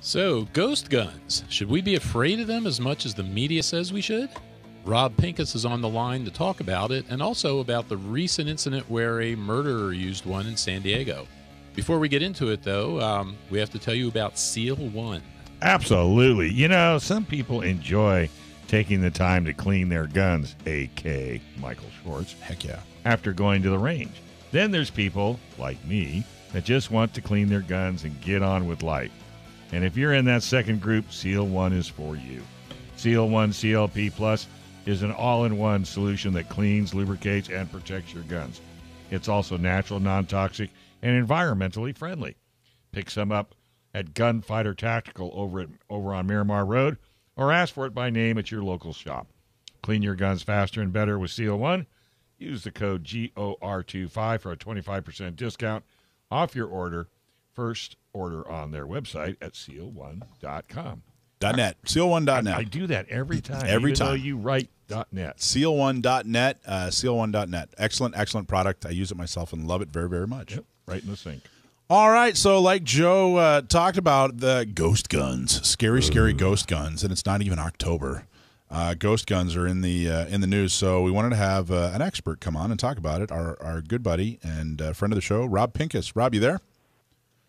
So, ghost guns. Should we be afraid of them as much as the media says we should? Rob Pincus is on the line to talk about it and also about the recent incident where a murderer used one in San Diego. Before we get into it, though, we have to tell you about Seal One. Absolutely. You know, some people enjoy taking the time to clean their guns, a.k.a. Michael Schwartz. Heck yeah. After going to the range. Then there's people, like me, that just want to clean their guns and get on with life. And if you're in that second group, Seal One is for you. Seal One CLP Plus is an all-in-one solution that cleans, lubricates, and protects your guns. It's also natural, non-toxic, and environmentally friendly. Pick some up at Gunfighter Tactical over on Miramar Road, or ask for it by name at your local shop. Clean your guns faster and better with Seal One. Use the code GOR25 for a 25% discount off your order. First order on their website at seal1.com. .net. Seal1.net. I do that every time. Every even time. though you write .net. Seal1.net. Seal1.net. Excellent, excellent product. I use it myself and love it very, very much. Yep, right in the sink. All right, so like Joe talked about, the ghost guns, scary ghost guns, and it's not even October. Ghost guns are in the news, so we wanted to have an expert come on and talk about it. Our good buddy and friend of the show, Rob Pincus. Rob, you there?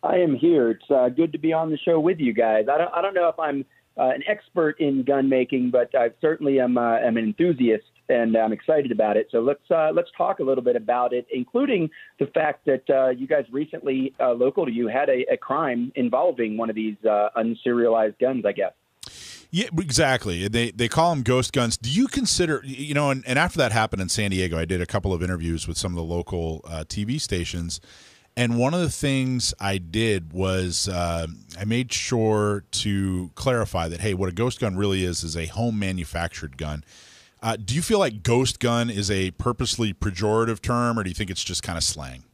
I am here. It's good to be on the show with you guys. I don't know if I'm an expert in gun making, but I certainly am an enthusiast, and I'm excited about it. So let's talk a little bit about it, including the fact that you guys recently, local to you, had a crime involving one of these unserialized guns, I guess. Yeah, exactly. They call them ghost guns. Do you consider, and after that happened in San Diego, I did a couple of interviews with some of the local TV stations. And one of the things I did was I made sure to clarify that, hey, what a ghost gun really is a home manufactured gun. Do you feel like ghost gun is a purposely pejorative term, or do you think it's just kind of slang?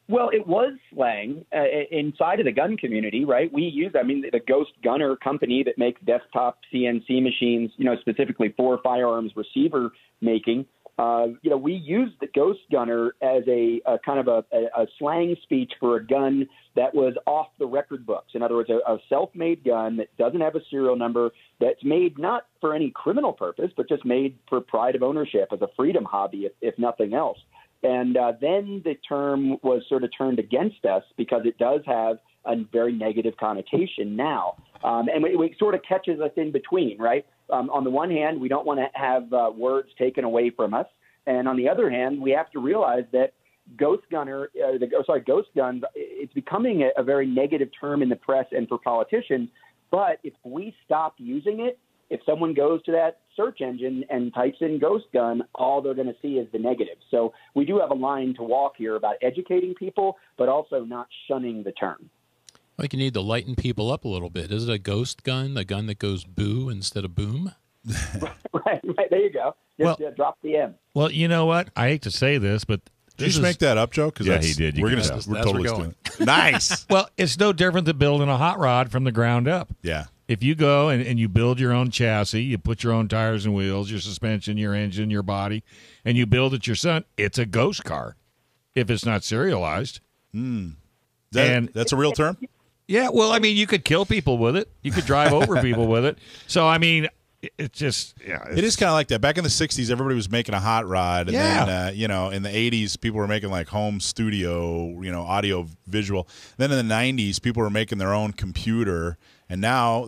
Well, it was slang inside of the gun community, right? We use, the Ghost Gunner company that makes desktop CNC machines, specifically for firearms receiver making. We used the Ghost Gunner as a kind of a slang speech for a gun that was off the record books. In other words, a self-made gun that doesn't have a serial number, that's made not for any criminal purpose, but just made for pride of ownership as a freedom hobby, if nothing else. And then the term was sort of turned against us because it does have a very negative connotation now. And it sort of catches us in between, right? On the one hand, we don't want to have words taken away from us. And on the other hand, we have to realize that ghost guns, it's becoming a very negative term in the press and for politicians. But if we stop using it, if someone goes to that search engine and types in ghost gun, all they're going to see is the negative. So we do have a line to walk here about educating people, but also not shunning the term. Like you need to lighten people up a little bit. Is it a ghost gun, a gun that goes boo instead of boom? right. There you go. Just drop the M. Well, you know what? I hate to say this, but Did you just make that up, Joe? Yeah, he did. We're totally going. Nice. Well, it's no different than building a hot rod from the ground up. Yeah. If you go and you build your own chassis, you put your own tires and wheels, your suspension, your engine, your body, and you build it yourself, it's a ghost car if it's not serialized. That's a real term? Yeah, well, you could kill people with it. You could drive over people with it. So, it's just, it is kind of like that. Back in the 60s, everybody was making a hot rod. And then, in the 80s, people were making like home studio, audio visual. Then in the 90s, people were making their own computer. And now,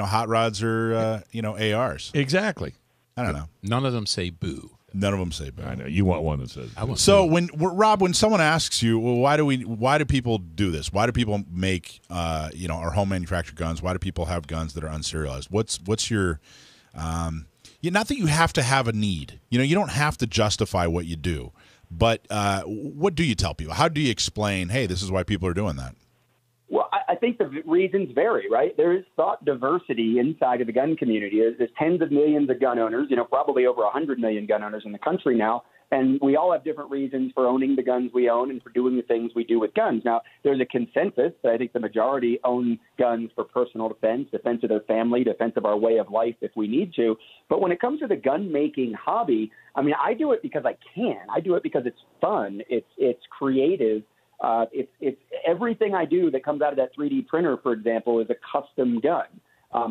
hot rods are, ARs. Exactly. I don't know. None of them say boo. None of them say boo. I know. You want one that says boo. So, Rob, when someone asks you, well, why do people do this? Why do people make, our home manufactured guns? Why do people have guns that are unserialized? What's your, not that you have to have a need. You don't have to justify what you do. But what do you tell people? How do you explain, hey, this is why people are doing that? Well, I think the reasons vary, right? There is thought diversity inside of the gun community. There's tens of millions of gun owners, probably over 100 million gun owners in the country now. And we all have different reasons for owning the guns we own and for doing the things we do with guns. Now, there's a consensus that I think the majority own guns for personal defense of their family, defense of our way of life if we need to. But when it comes to the gun-making hobby, I do it because I can. I do it because it's fun. It's creative. It's everything I do that comes out of that 3D printer, for example, is a custom gun.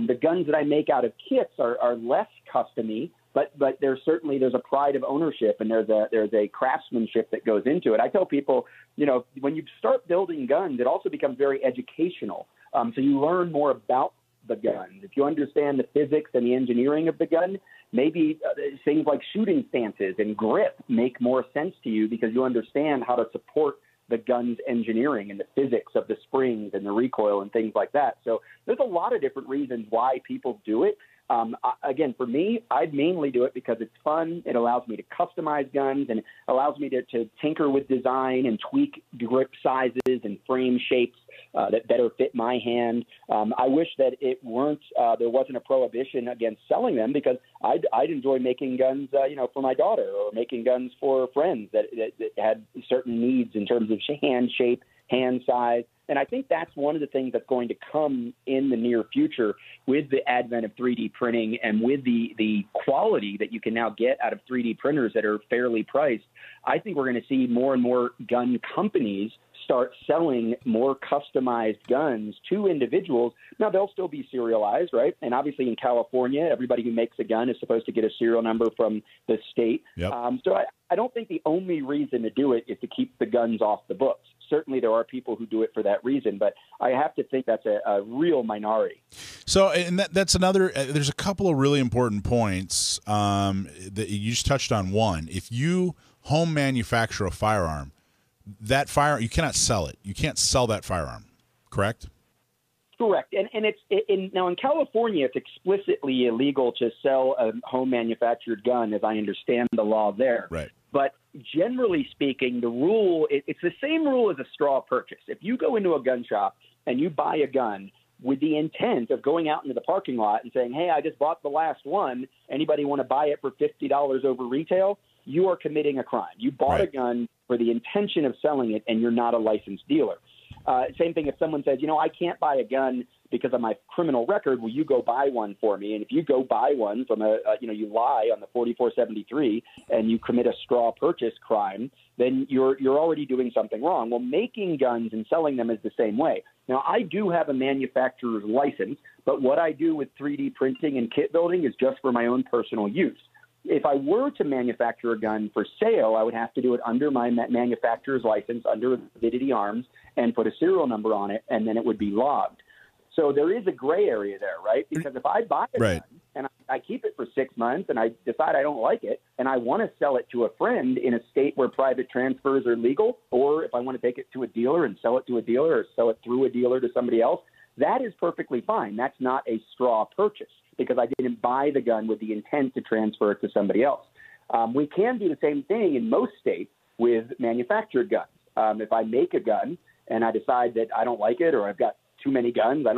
The guns that I make out of kits are less custom-y, but there's a pride of ownership, and there's a craftsmanship that goes into it. I tell people, when you start building guns, it also becomes very educational. So you learn more about the gun. If you understand the physics and the engineering of the gun, maybe things like shooting stances and grip make more sense to you because you understand how to support the gun's engineering and the physics of the springs and the recoil and things like that. So there's a lot of different reasons why people do it. Again, for me, I mainly do it because it's fun. It allows me to customize guns and allows me to tinker with design and tweak grip sizes and frame shapes that better fit my hand. I wish that there wasn't a prohibition against selling them because I'd enjoy making guns, for my daughter or making guns for friends that had certain needs in terms of hand shape, hand size. And I think that's one of the things that's going to come in the near future with the advent of 3D printing and with the quality that you can now get out of 3D printers that are fairly priced. I think we're going to see more and more gun companies start selling more customized guns to individuals. Now, they'll still be serialized, right? And obviously in California, everybody who makes a gun is supposed to get a serial number from the state. Yep. So I don't think the only reason to do it is to keep the guns off the books. Certainly there are people who do it for that reason, but I have to think that's a real minority. So, and that's another, there's a couple of really important points that you just touched on. One, if you home manufacture a firearm, that firearm, you cannot sell it. You can't sell that firearm, correct? Correct. And now in California, it's explicitly illegal to sell a home manufactured gun, as I understand the law there. Right. But generally speaking, the rule, it's the same rule as a straw purchase. If you go into a gun shop and you buy a gun with the intent of going out into the parking lot and saying, hey, I just bought the last one, anybody want to buy it for $50 over retail, you are committing a crime. You bought Right. a gun for the intention of selling it, and you're not a licensed dealer. Same thing if someone says, I can't buy a gun because of my criminal record, will you go buy one for me? And if you go buy one from you lie on the 4473 and you commit a straw purchase crime, then you're already doing something wrong. Well, making guns and selling them is the same way. Now, I do have a manufacturer's license, but what I do with 3D printing and kit building is just for my own personal use. If I were to manufacture a gun for sale, I would have to do it under my manufacturer's license, under Avidity Arms, and put a serial number on it, and then it would be logged. So there is a gray area there, right? Because if I buy a gun and I keep it for 6 months and I decide I don't like it and I want to sell it to a friend in a state where private transfers are legal, or if I want to take it to a dealer and sell it to a dealer or sell it through a dealer to somebody else, that is perfectly fine. That's not a straw purchase because I didn't buy the gun with the intent to transfer it to somebody else. We can do the same thing in most states with manufactured guns. If I make a gun and I decide that I don't like it or I've got too many guns, I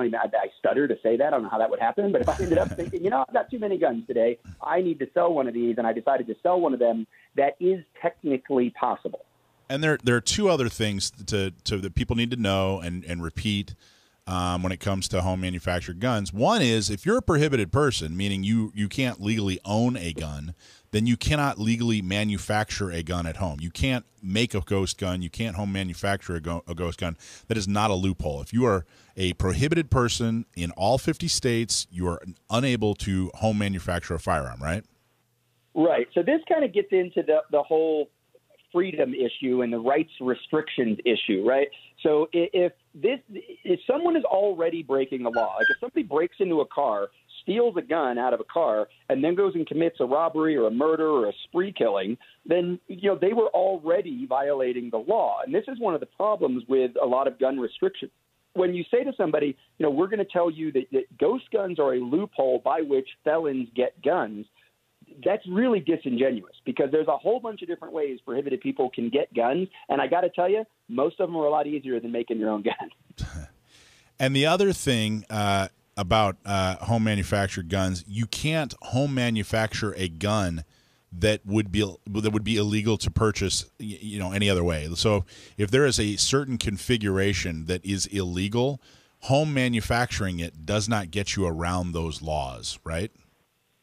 stutter to say that. I don't know how that would happen. But if I ended up thinking, I've got too many guns today, I need to sell one of these, and I decided to sell one of them, that is technically possible. And there are two other things that people need to know and repeat when it comes to home manufactured guns. One is if you're a prohibited person, meaning you can't legally own a gun, then you cannot legally manufacture a gun at home. You can't make a ghost gun. You can't home manufacture a ghost gun. That is not a loophole. If you are a prohibited person in all 50 states, you are unable to home manufacture a firearm, right? Right. So this kind of gets into the whole freedom issue and the rights restrictions issue, right? So if someone is already breaking the law, like if somebody breaks into a car, steals a gun out of a car, and then goes and commits a robbery or a murder or a spree killing, then they were already violating the law. And this is one of the problems with a lot of gun restrictions. When you say to somebody, we're going to tell you that ghost guns are a loophole by which felons get guns, that's really disingenuous because there's a whole bunch of different ways prohibited people can get guns. And I got to tell you, most of them are a lot easier than making your own gun. And the other thing about home manufactured guns, you can't home manufacture a gun that would be illegal to purchase, any other way. So if there is a certain configuration that is illegal, home manufacturing it does not get you around those laws, right?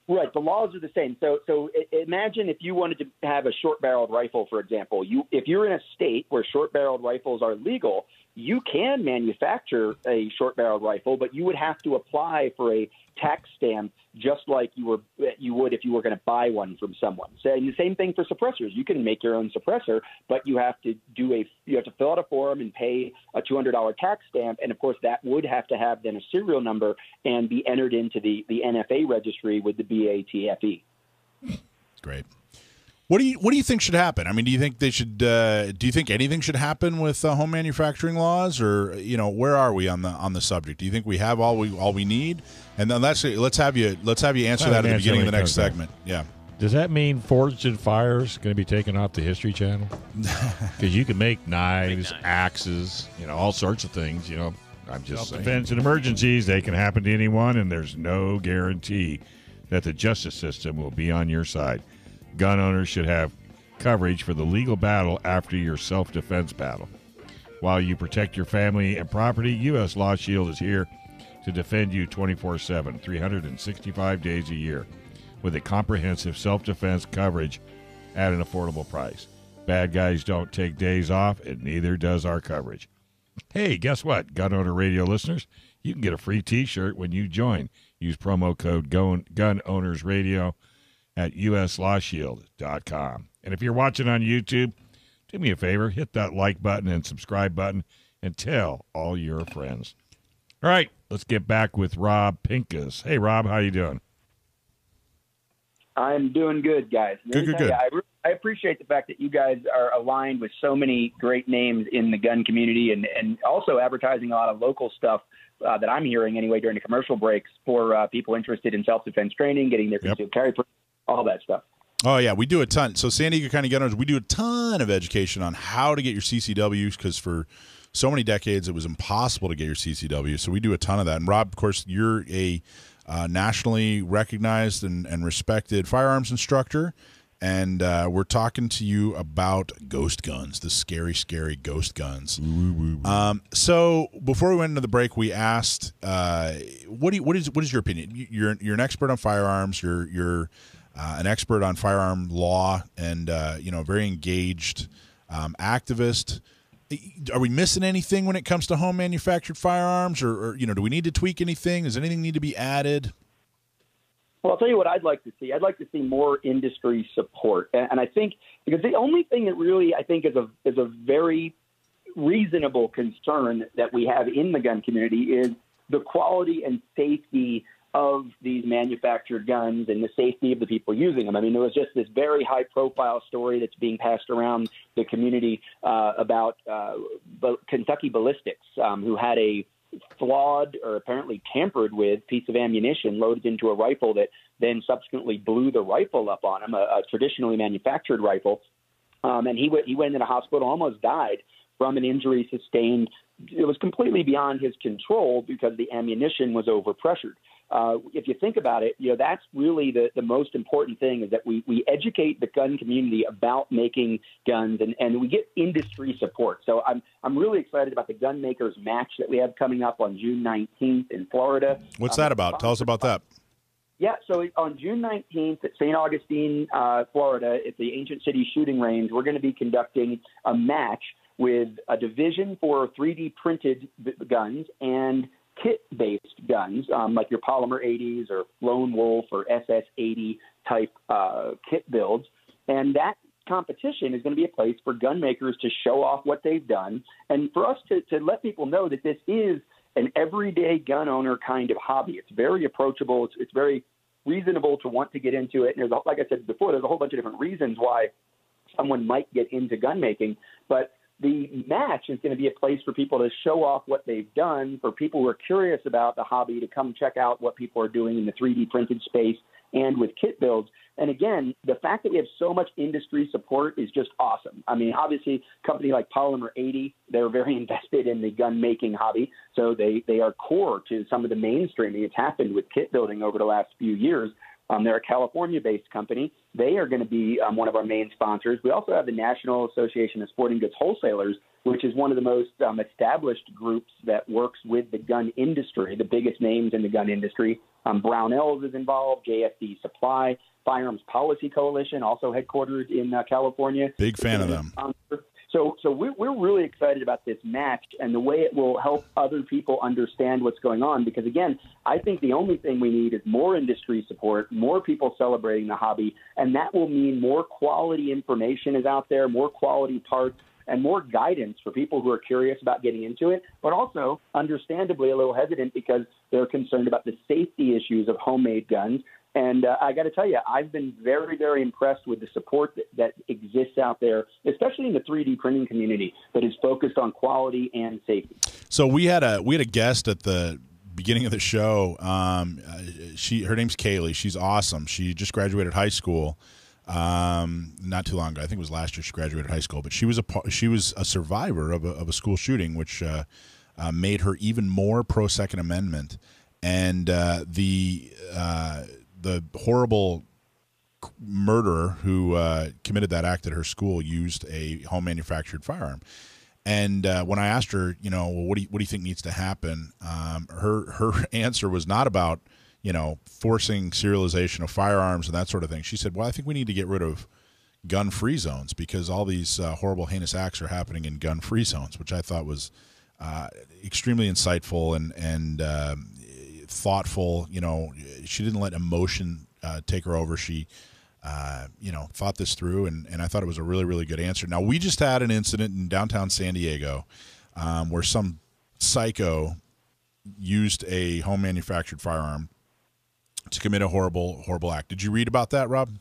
Right. The laws are the same. So imagine if you wanted to have a short-barreled rifle, for example. If you're in a state where short-barreled rifles are legal, you can manufacture a short-barreled rifle, but you would have to apply for a tax stamp just like you would if you were going to buy one from someone. So and the same thing for suppressors. You can make your own suppressor, but you have to fill out a form and pay a $200 tax stamp, and of course that would have to have then a serial number and be entered into the NFA registry with the BATFE. Great. What do you think should happen? I mean, do you think they should? Do you think anything should happen with home manufacturing laws, or where are we on the subject? Do you think we have all we need? And then let's have you answer that at the beginning of the next segment. Yeah. Does that mean Forged and Fire is going to be taken off the History Channel? Because you can make knives, axes, all sorts of things. I'm just saying. Self-defense and emergencies, they can happen to anyone, and there's no guarantee that the justice system will be on your side. Gun owners should have coverage for the legal battle after your self-defense battle. While you protect your family and property, U.S. Law Shield is here to defend you 24/7, 365 days a year, with a comprehensive self-defense coverage at an affordable price. Bad guys don't take days off, and neither does our coverage. Hey, guess what, Gun Owner Radio listeners? You can get a free T-shirt when you join. Use promo code Gun Owners Radio at uslawshield.com. And if you're watching on YouTube, do me a favor, hit that like button and subscribe button and tell all your friends. All right, let's get back with Rob Pincus. Hey, Rob, how you doing? I'm doing good, guys. Good. I appreciate the fact that you guys are aligned with so many great names in the gun community and also advertising a lot of local stuff that I'm hearing anyway during the commercial breaks for people interested in self-defense training, getting their concealed carry, all that stuff. Oh, yeah, we do a ton. So San Diego County Gun Owners, we do a ton of education on how to get your CCWs because for so many decades it was impossible to get your CCW. So we do a ton of that. And, Rob, of course, you're a nationally recognized and respected firearms instructor, and we're talking to you about ghost guns, the scary, scary ghost guns. So before we went into the break, we asked, what is your opinion? You're an expert on firearms. You're an expert on firearm law, and a very engaged activist. Are we missing anything when it comes to home manufactured firearms, or do we need to tweak anything? Does anything need to be added? Well, I'll tell you what I'd like to see. I'd like to see more industry support, and I think because the only thing that really I think is a very reasonable concern that we have in the gun community is the quality and safety of these manufactured guns and the safety of the people using them. I mean, there was just this very high-profile story that's being passed around the community about Kentucky Ballistics, who had a flawed or apparently tampered with piece of ammunition loaded into a rifle that then subsequently blew the rifle up on him, a traditionally manufactured rifle. And he went into the hospital, almost died from an injury sustained. It was completely beyond his control because the ammunition was overpressured. If you think about it, that's really the most important thing is that we educate the gun community about making guns and we get industry support. So I'm really excited about the gun makers match that we have coming up on June 19th in Florida. What's that about? Tell us about that. Yeah, so on June 19th at St. Augustine, Florida, at the Ancient City Shooting Range, we're going to be conducting a match with a division for 3D printed guns and kit-based guns, like your Polymer 80s or Lone Wolf or SS80 type kit builds. And that competition is going to be a place for gun makers to show off what they've done and for us to let people know that this is an everyday gun owner kind of hobby. It's very approachable. It's very reasonable to want to get into it. And like I said before, there's a whole bunch of different reasons why someone might get into gun making, but the match is going to be a place for people to show off what they've done, for people who are curious about the hobby to come check out what people are doing in the 3D printed space and with kit builds. And again, the fact that we have so much industry support is just awesome. I mean, obviously, a company like Polymer 80, they're very invested in the gun making hobby. So they are core to some of the mainstreaming that's happened with kit building over the last few years. They're a California-based company. They are going to be one of our main sponsors. We also have the National Association of Sporting Goods Wholesalers, which is one of the most established groups that works with the gun industry, the biggest names in the gun industry. Brownells is involved, JFD Supply, Firearms Policy Coalition, also headquartered in California. Big fan of them. So we're really excited about this match and the way it will help other people understand what's going on. Because, again, I think the only thing we need is more industry support, more people celebrating the hobby, and that will mean more quality information is out there, more quality parts, and more guidance for people who are curious about getting into it, but also understandably a little hesitant because they're concerned about the safety issues of homemade guns. And I got to tell you, I've been very, very impressed with the support that exists out there, especially in the 3D printing community that is focused on quality and safety. So we had a guest at the beginning of the show. Her name's Kaylee. She's awesome. She just graduated high school. Not too long ago. I think it was last year she graduated high school, but she was a survivor of a school shooting, which made her even more pro Second Amendment. And the horrible murderer who committed that act at her school used a home manufactured firearm. And when I asked her, well, what do you think needs to happen? Her answer was not about forcing serialization of firearms and that sort of thing. She said, well, I think we need to get rid of gun-free zones because all these horrible, heinous acts are happening in gun-free zones, which I thought was extremely insightful and thoughtful. She didn't let emotion take her over. She, thought this through, and I thought it was a really, really good answer. Now, we just had an incident in downtown San Diego where some psycho used a home manufactured firearm to commit a horrible, horrible act. Did you read about that, Rob?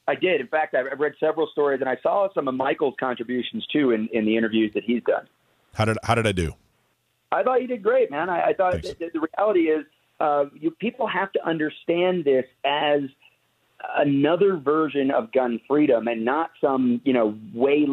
I did. In fact, I've read several stories, and I saw some of Michael's contributions, too, in the interviews that he's done. How did I do? I thought you did great, man. I thought the reality is people have to understand this as another version of gun freedom and not some, way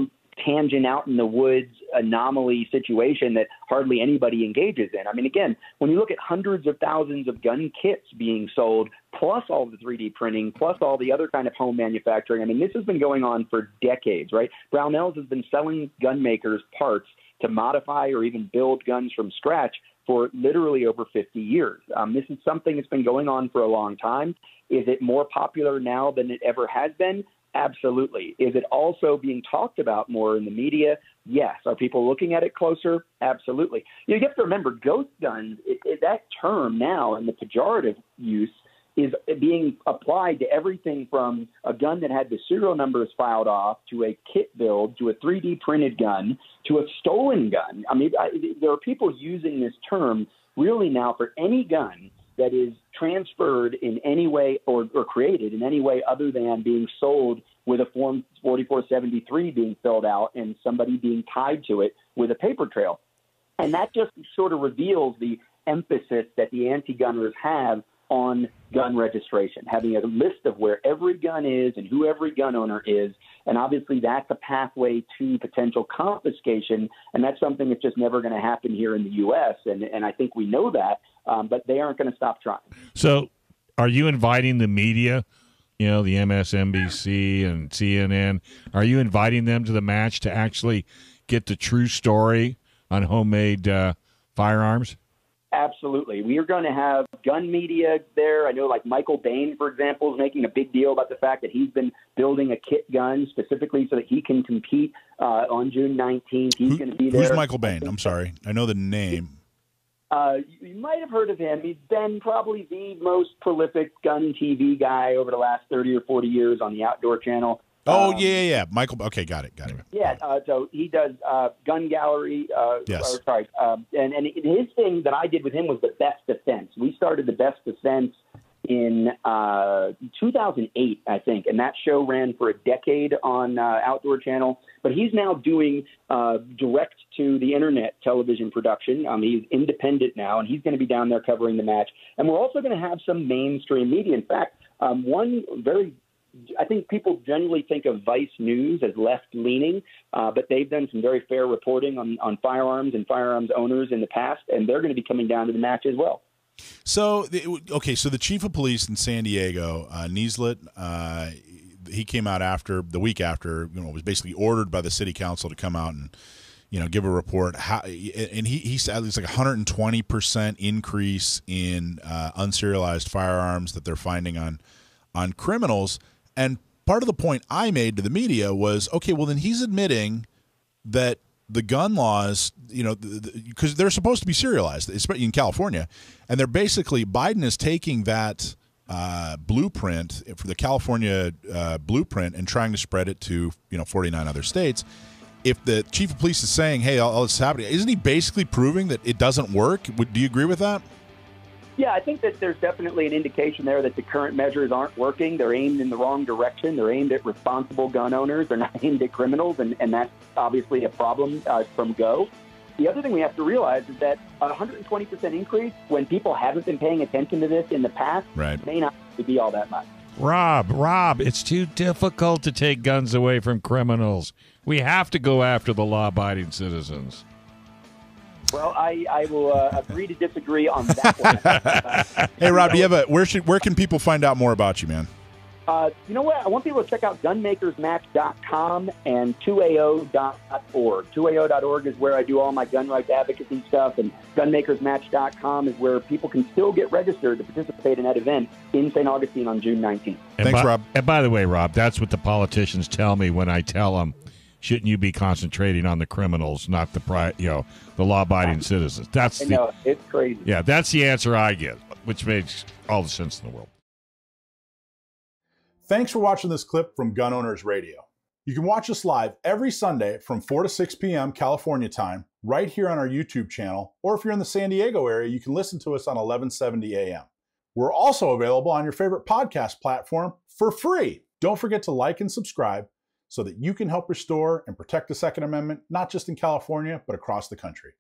tangent out in the woods anomaly situation that hardly anybody engages in. I mean, again, when you look at hundreds of thousands of gun kits being sold, plus all the 3D printing, plus all the other kind of home manufacturing, I mean, this has been going on for decades, right? Brownells has been selling gun makers parts to modify or even build guns from scratch for literally over 50 years. This is something that's been going on for a long time. Is it more popular now than it ever has been? Absolutely. Is it also being talked about more in the media? Yes. Are people looking at it closer? Absolutely. You have to remember, ghost guns, that term now in the pejorative use is being applied to everything from a gun that had the serial numbers filed off to a kit build to a 3D printed gun to a stolen gun. I mean, there are people using this term really now for any gun that is transferred in any way or created in any way other than being sold with a Form 4473 being filled out and somebody being tied to it with a paper trail. And that just sort of reveals the emphasis that the anti-gunners have on gun registration, having a list of where every gun is and who every gun owner is. And obviously that's a pathway to potential confiscation. And that's something that's just never going to happen here in the U.S. And I think we know that, but they aren't going to stop trying. So are you inviting the media, the MSNBC and CNN, are you inviting them to the match to actually get the true story on homemade firearms? Absolutely. We are going to have gun media there. I know like Michael Bain, for example, is making a big deal about the fact that he's been building a kit gun specifically so that he can compete on June 19th. He's going to be there. Who's Michael Bain? I'm sorry. I know the name. You might have heard of him. He's been probably the most prolific gun TV guy over the last 30 or 40 years on the Outdoor Channel. Oh, yeah. Michael. Okay, got it. Yeah, so he does Gun Gallery. Yes. And his thing that I did with him was the Best Defense. We started the Best Defense in 2008, I think, and that show ran for a decade on Outdoor Channel. But he's now doing direct to the internet television production. He's independent now, and he's going to be down there covering the match. And we're also going to have some mainstream media. In fact, I think people generally think of Vice News as left-leaning, but they've done some very fair reporting on firearms and firearms owners in the past, and they're going to be coming down to the match as well. So, so the chief of police in San Diego, Nieslet, he came out the week after, was basically ordered by the city council to come out and, give a report. And he said it's like 120% increase in unserialized firearms that they're finding on criminals. And part of the point I made to the media was, okay, well, then he's admitting that the gun laws, because they're supposed to be serialized, especially in California, and they're basically, Biden is taking that blueprint for the California blueprint and trying to spread it to 49 other states. If the chief of police is saying, hey, all this is happening, isn't he basically proving that it doesn't work? Do you agree with that? Yeah, I think that there's definitely an indication there that the current measures aren't working. They're aimed in the wrong direction. They're aimed at responsible gun owners. They're not aimed at criminals, and that's obviously a problem from go. The other thing we have to realize is that a 120% increase, when people haven't been paying attention to this in the past, may not be all that much. Rob, it's too difficult to take guns away from criminals. We have to go after the law-abiding citizens. Well, I will agree to disagree on that one. Hey, Rob, do you have where can people find out more about you, man? You know what? I want people to check out gunmakersmatch.com and 2AO.org. 2AO.org is where I do all my gun rights advocacy stuff, and gunmakersmatch.com is where people can still get registered to participate in that event in St. Augustine on June 19th. Thanks, Rob. And by the way, Rob, that's what the politicians tell me when I tell them, shouldn't you be concentrating on the criminals, not the law-abiding citizens? I know, it's crazy. Yeah, that's the answer I get, which makes all the sense in the world. Thanks for watching this clip from Gun Owners Radio. You can watch us live every Sunday from 4 to 6 p.m. California time, right here on our YouTube channel, or if you're in the San Diego area, you can listen to us on 1170 a.m. We're also available on your favorite podcast platform for free. Don't forget to like and subscribe so that you can help restore and protect the Second Amendment, not just in California, but across the country.